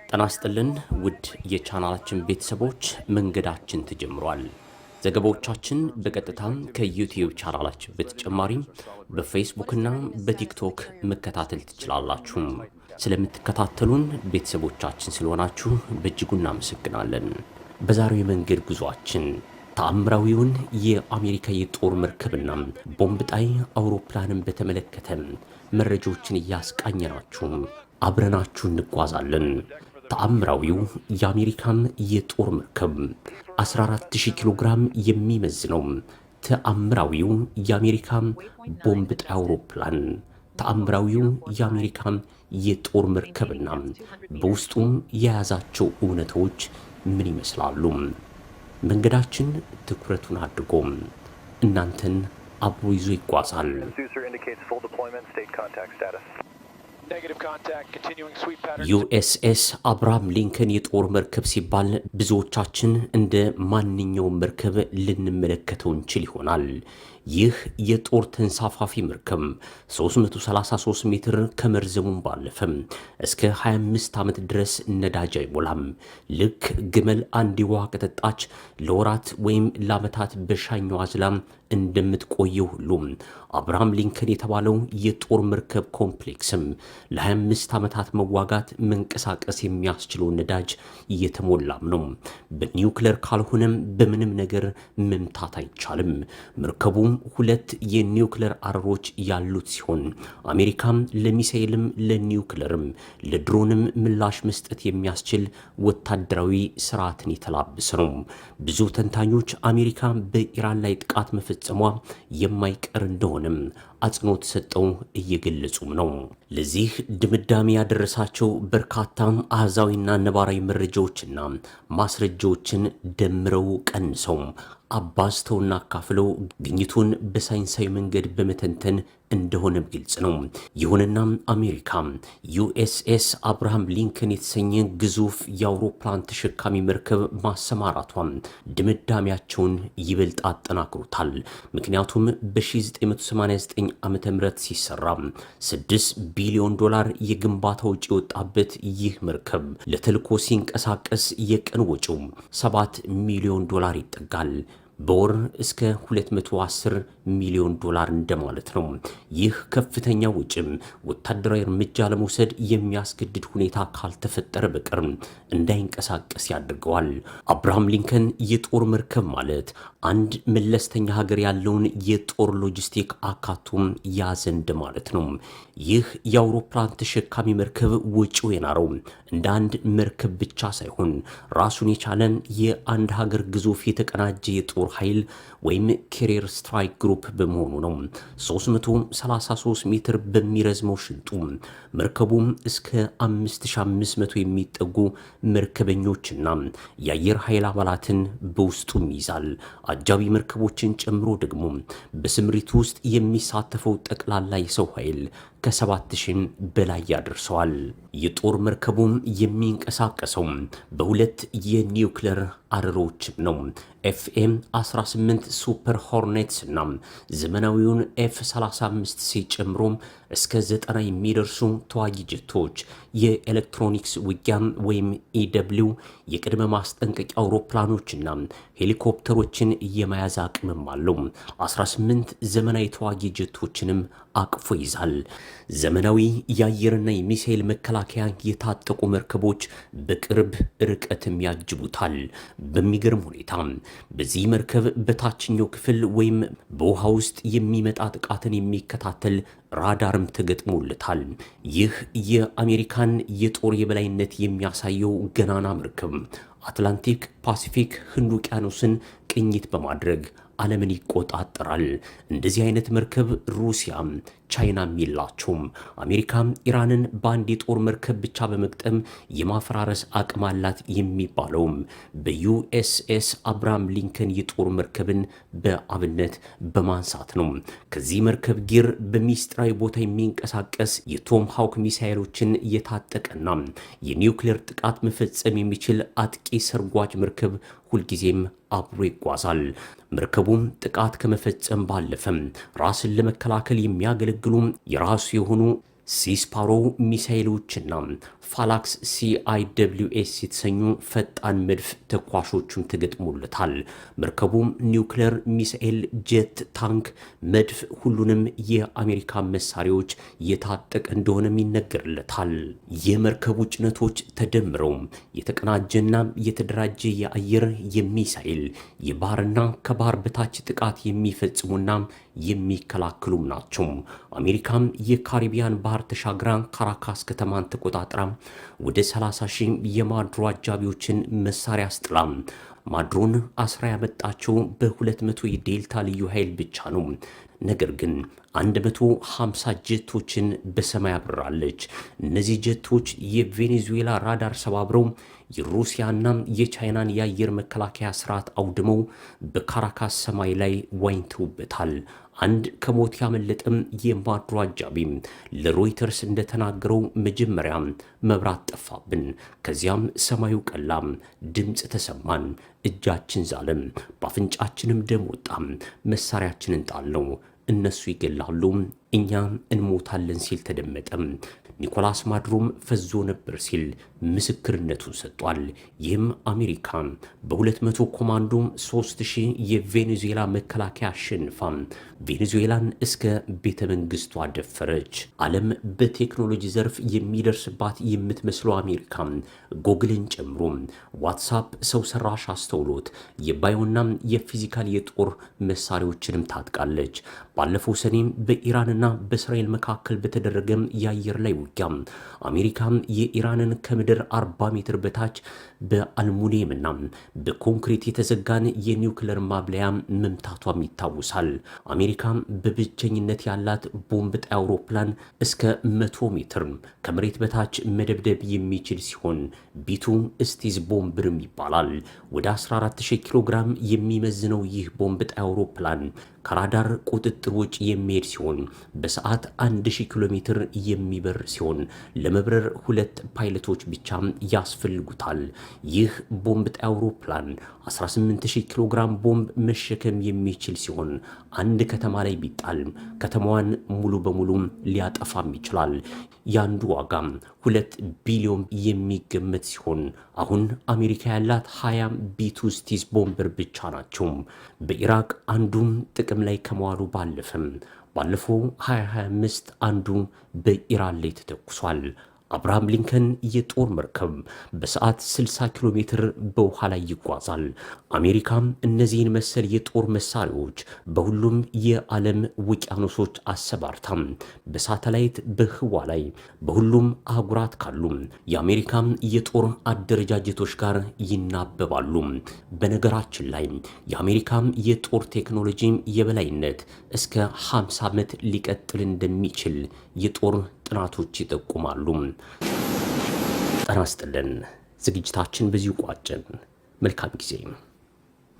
ጤና ይስጥልን ውድ የቻናላችን ቤተሰቦች መንገዳችን ተጀምሯል። ዘገባዎቻችን በቀጥታም ከዩቲዩብ ቻናላችን በተጨማሪም በፌስቡክና በቲክቶክ መከታተል ትችላላችሁ። ስለምትከታተሉን ቤተሰቦቻችን ስለሆናችሁ በእጅጉ እናመሰግናለን። በዛሬው የመንገድ ጉዟችን ተአምራዊውን የአሜሪካ የጦር መርከብና ቦምብ ጣይ አውሮፕላንን በተመለከተ መረጃዎችን እያስቃኘናችሁ አብረናችሁ እንጓዛለን። ተአምራዊው የአሜሪካም የጦር መርከብ 14000 ኪሎ ግራም የሚመዝነው ተአምራዊው የአሜሪካ ቦምብ ጣይ አውሮፕላን ተአምራዊው የአሜሪካ የጦር መርከብና በውስጡ የያዛቸው እውነቶች ምን ይመስላሉ? መንገዳችን ትኩረቱን አድርጎ እናንተን አብሮ ይዞ ይጓዛል። ዩኤስኤስ አብርሃም ሊንከን የጦር መርከብ ሲባል ብዙዎቻችን እንደ ማንኛውም መርከብ ልንመለከተው እንችል ይሆናል። ይህ የጦር ተንሳፋፊ መርከብ 333 ሜትር ከመርዘሙም ባለፈም እስከ 25 ዓመት ድረስ ነዳጅ አይሞላም። ልክ ግመል አንድ ውሃ ከጠጣች ለወራት ወይም ለዓመታት በሻኛው አዝላም እንደምትቆየው ሁሉም አብርሃም ሊንከን የተባለው የጦር መርከብ ኮምፕሌክስም ለ25 ዓመታት መዋጋት መንቀሳቀስ የሚያስችለው ነዳጅ እየተሞላም ነው። በኒውክለር ካልሆነም በምንም ነገር መምታት አይቻልም። መርከቡም ሁለት የኒውክለር አረሮች ያሉት ሲሆን አሜሪካም ለሚሳኤልም ለኒውክለርም ለድሮንም ምላሽ መስጠት የሚያስችል ወታደራዊ ስርዓትን የተላበሰ ነው። ብዙ ተንታኞች አሜሪካ በኢራን ላይ ጥቃት መፈጸሟ የማይቀር እንደሆነም አጽንኦት ሰጠው እየገለጹም ነው። ለዚህ ድምዳሜ ያደረሳቸው በርካታም አሃዛዊና ነባራዊ መረጃዎችና ማስረጃዎችን ደምረው ቀንሰው አባዝተውና አካፍለው ግኝቱን በሳይንሳዊ መንገድ በመተንተን እንደሆነም ግልጽ ነው። ይሁንና አሜሪካ ዩኤስኤስ አብርሃም ሊንከን የተሰኘ ግዙፍ የአውሮፕላን ተሸካሚ መርከብ ማሰማራቷ ድምዳሜያቸውን ይበልጥ አጠናክሮታል። ምክንያቱም በ1989 ዓመተ ምህረት ሲሰራ 6 ቢሊዮን ዶላር የግንባታ ወጪ የወጣበት ይህ መርከብ ለተልኮ ሲንቀሳቀስ የቀን ወጪው 7 ሚሊዮን ዶላር ይጠጋል። በወር እስከ 210 ሚሊዮን ዶላር እንደማለት ነው። ይህ ከፍተኛ ወጪም ወታደራዊ እርምጃ ለመውሰድ የሚያስገድድ ሁኔታ ካልተፈጠረ በቀር እንዳይንቀሳቀስ ያደርገዋል። አብርሃም ሊንከን የጦር መርከብ ማለት አንድ መለስተኛ ሀገር ያለውን የጦር ሎጂስቲክ አካቶም ያዘንድ ማለት ነው። ይህ የአውሮፕላን ተሸካሚ መርከብ ወጪው የናረው እንደ አንድ መርከብ ብቻ ሳይሆን ራሱን የቻለን የአንድ ሀገር ግዙፍ የተቀናጀ የጦር ኃይል ወይም ኬሪየር ስትራይክ ግሩፕ በመሆኑ ነው። 333 ሜትር በሚረዝመው ሽንጡ መርከቡም እስከ 5500 የሚጠጉ መርከበኞችና የአየር ኃይል አባላትን በውስጡም ይዛል። አጃቢ መርከቦችን ጨምሮ ደግሞ በስምሪቱ ውስጥ የሚሳተፈው ጠቅላላ የሰው ኃይል ከ7000 በላይ ያደርሰዋል። የጦር መርከቡም የሚንቀሳቀሰው በሁለት የኒውክለር አረሮች ነው። ኤፍኤም 18 ሱፐር ሆርኔትስ እና ዘመናዊውን ኤፍ35 ሲጨምሮ እስከ 90 የሚደርሱ ተዋጊ ጀቶች፣ የኤሌክትሮኒክስ ውጊያም ወይም ኢደብሊው የቅድመ ማስጠንቀቂያ አውሮፕላኖችና ሄሊኮፕተሮችን የመያዝ አቅምም አለው። 18 ዘመናዊ ተዋጊ ጀቶችንም አቅፎ ይዛል። ዘመናዊ የአየርና የሚሳኤል መከላከያ የታጠቁ መርከቦች በቅርብ ርቀትም ያጅቡታል። በሚገርም ሁኔታ በዚህ መርከብ በታችኛው ክፍል ወይም በውሃ ውስጥ የሚመጣ ጥቃትን የሚከታተል ራዳርም ተገጥሞለታል። ይህ የአሜሪካን የጦር የበላይነት የሚያሳየው ገናና መርከብ አትላንቲክ፣ ፓሲፊክ፣ ህንድ ውቅያኖስን ቅኝት በማድረግ ዓለምን ይቆጣጠራል። እንደዚህ አይነት መርከብ ሩሲያ፣ ቻይና የላቸውም። አሜሪካ ኢራንን በአንድ የጦር መርከብ ብቻ በመግጠም የማፈራረስ አቅም አላት የሚባለውም በዩኤስኤስ አብርሃም ሊንከን የጦር መርከብን በአብነት በማንሳት ነው። ከዚህ መርከብ ጊር በሚስጥራዊ ቦታ የሚንቀሳቀስ የቶም ሃውክ ሚሳይሎችን የታጠቀና የኒውክሌር ጥቃት መፈጸም የሚችል አጥቂ ሰርጓጅ መርከብ ሁልጊዜም አብሮ ይጓዛል። መርከቡም ጥቃት ከመፈጸም ባለፈም ራስን ለመከላከል የሚያገለግሉ የራሱ የሆኑ ሲስፓሮ ሚሳኤሎችና ፋላክስ CIWS የተሰኙ ፈጣን መድፍ ተኳሾቹም ተገጥሞለታል። መርከቡም ኒውክሌር፣ ሚሳኤል፣ ጄት፣ ታንክ፣ መድፍ ሁሉንም የአሜሪካ መሳሪያዎች የታጠቀ እንደሆነም ይነገርለታል። የመርከቡ ጭነቶች ተደምረው የተቀናጀና የተደራጀ የአየር፣ የሚሳኤል፣ የባህርና ከባህር በታች ጥቃት የሚፈጽሙና የሚከላከሉም ናቸው። አሜሪካም የካሪቢያን ባህር ተሻግራ ካራካስ ከተማን ተቆጣጥራ ወደ 30 ሺህ የማድሮ አጃቢዎችን መሳሪያ አስጥላ ማድሮን አስራ ያመጣቸው በ200 የዴልታ ልዩ ኃይል ብቻ ነው። ነገር ግን 150 ጀቶችን በሰማይ አብራለች። እነዚህ ጀቶች የቬኔዙዌላ ራዳር ሰባብረው የሩሲያና የቻይናን የአየር መከላከያ ስርዓት አውድመው በካራካስ ሰማይ ላይ ዋኝተውበታል። አንድ ከሞት ያመለጠም የማድሮ አጃቢም ለሮይተርስ እንደተናገረው መጀመሪያ መብራት ጠፋብን፣ ከዚያም ሰማዩ ቀላም፣ ድምፅ ተሰማን፣ እጃችን ዛለም፣ በአፍንጫችንም ደም ወጣም፣ መሳሪያችንን ጣልነው፣ እነሱ ይገላሉ፣ እኛ እንሞታለን ሲል ተደመጠም። ኒኮላስ ማዱሮም ፈዞ ነበር ሲል ምስክርነቱን ሰጥቷል። ይህም አሜሪካ በ200 ኮማንዶ 3000 የቬኔዙዌላ መከላከያ አሸንፋ ቬኔዙዌላን እስከ ቤተ መንግስቷ ደፈረች። ዓለም በቴክኖሎጂ ዘርፍ የሚደርስባት የምትመስለው አሜሪካ ጎግልን ጨምሮ ዋትሳፕ፣ ሰው ሰራሽ አስተውሎት፣ የባዮና የፊዚካል የጦር መሳሪያዎችንም ታጥቃለች። ባለፈው ሰኔም በኢራንና በእስራኤል መካከል በተደረገ የአየር ላይ ውጊያ አሜሪካ የኢራንን ከምድር 40 ሜትር በታች በአልሙኒየምና በኮንክሪት የተዘጋን የኒውክሌር ማብለያ መምታቷም ይታወሳል። አሜሪካ በብቸኝነት ያላት ቦምብ ጣይ አውሮፕላን እስከ 100 ሜትር ከመሬት በታች መደብደብ የሚችል ሲሆን ቢቱ ስቲዝ ቦምብርም ይባላል። ወደ 14000 ኪሎ ግራም የሚመዝነው ይህ ቦምብ ጣይ አውሮፕላን ከራዳር ቁጥጥር ውጭ የሚሄድ ሲሆን በሰዓት 1000 ኪሎ ሜትር የሚበር ሲሆን ለመብረር 2 ፓይለቶች ብቻ ያስፈልጉታል። ይህ ቦምብ ጣይ አውሮፕላን 18000 ኪሎ ግራም ቦምብ መሸከም የሚችል ሲሆን አንድ ከተማ ላይ ቢጣል ከተማዋን ሙሉ በሙሉ ሊያጠፋም ይችላል። ያንዱ ዋጋ 2 ቢሊዮን የሚገመት ሲሆን አሁን አሜሪካ ያላት 20 ቢ2 ስቲዝ ቦምበር ብቻ ናቸው። በኢራቅ አንዱም ጥቅም ላይ ከመዋሉ ባለፈም ባለፈው 2025 አንዱ በኢራን ላይ ተተኩሷል። አብርሃም ሊንከን የጦር መርከብ በሰዓት 60 ኪሎ ሜትር በውሃ ላይ ይጓዛል። አሜሪካም እነዚህን መሰል የጦር መሳሪያዎች በሁሉም የዓለም ውቅያኖሶች አሰባርታም በሳተላይት በህዋ ላይ በሁሉም አህጉራት ካሉ የአሜሪካም የጦር አደረጃጀቶች ጋር ይናበባሉ። በነገራችን ላይ የአሜሪካም የጦር ቴክኖሎጂ የበላይነት እስከ 50 ዓመት ሊቀጥል እንደሚችል የጦር ጥናቶች ይጠቁማሉ። ጤና ይስጥልን። ዝግጅታችን በዚሁ ቋጨን። መልካም ጊዜ